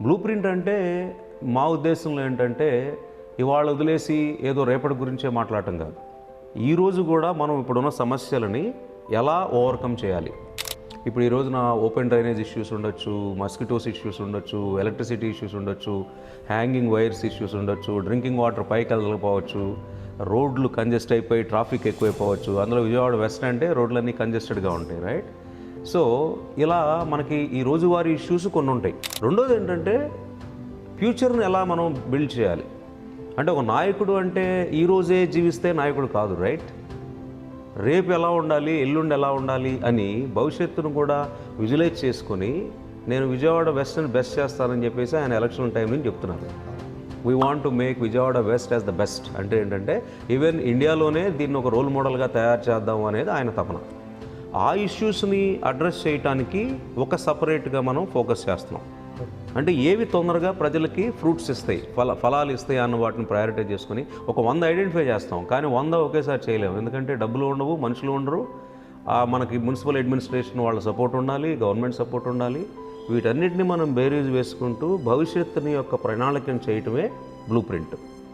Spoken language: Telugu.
బ్లూ ప్రింట్ అంటే మా ఉద్దేశంలో ఏంటంటే ఇవాళ వదిలేసి ఏదో రేపటి గురించే మాట్లాడటం కాదు. ఈరోజు కూడా మనం ఇప్పుడున్న సమస్యలని ఎలా ఓవర్కమ్ చేయాలి. ఇప్పుడు ఈ రోజున ఓపెన్ డ్రైనేజ్ ఇష్యూస్ ఉండొచ్చు, మస్కిటోస్ ఇష్యూస్ ఉండొచ్చు, ఎలక్ట్రిసిటీ ఇష్యూస్ ఉండొచ్చు, హ్యాంగింగ్ వైర్స్ ఇష్యూస్ ఉండొచ్చు, డ్రింకింగ్ వాటర్ పైకి వెళ్ళకపోవచ్చు, రోడ్లు కంజెస్ట్ అయిపోయి ట్రాఫిక్ ఎక్కువైపోవచ్చు. అందులో విజయవాడ వెస్ట్ అంటే రోడ్లన్నీ కంజెస్టెడ్గా ఉంటాయి, రైట్? సో ఇలా మనకి ఈ రోజువారీ ఇష్యూస్ కొన్ని ఉంటాయి. రెండోది ఏంటంటే ఫ్యూచర్ని ఎలా మనం బిల్డ్ చేయాలి. అంటే ఒక నాయకుడు అంటే ఈరోజే జీవిస్తే నాయకుడు కాదు, రైట్? రేపు ఎలా ఉండాలి, ఎల్లుండి ఎలా ఉండాలి అని భవిష్యత్తును కూడా విజువలైజ్ చేసుకొని నేను విజయవాడ వెస్ట్ని బెస్ట్ చేస్తానని చెప్పేసి ఆయన ఎలక్షన్ టైం నుంచి చెప్తున్నారు. We want to make Vijayawada west as the best. అంటే ఏంటంటే ఈవెన్ ఇండియాలోనే దీన్ని ఒక రోల్ మోడల్గా తయారు చేద్దాం అనేది ఆయన తపన. ఆ ఇష్యూస్ని అడ్రస్ చేయడానికి ఒక సపరేట్గా మనం ఫోకస్ చేస్తున్నాం. అంటే ఏవి తొందరగా ప్రజలకి ఫ్రూట్స్ ఇస్తాయి, ఫలాలు ఇస్తాయి అన్న వాటిని ప్రయారిటైజ్ చేసుకుని ఒక 100 ఐడెంటిఫై చేస్తాం. కానీ 100 ఒకేసారి చేయలేము, ఎందుకంటే డబ్బులు ఉండవు, మనుషులు ఉండరు. మనకి మున్సిపల్ అడ్మినిస్ట్రేషన్ వాళ్ళ సపోర్ట్ ఉండాలి, గవర్నమెంట్ సపోర్ట్ ఉండాలి. వీటన్నిటిని మనం బేరీజ్ వేసుకుంటూ భవిష్యత్తుని యొక్క ప్రణాళికను చేయటమే బ్లూ ప్రింట్.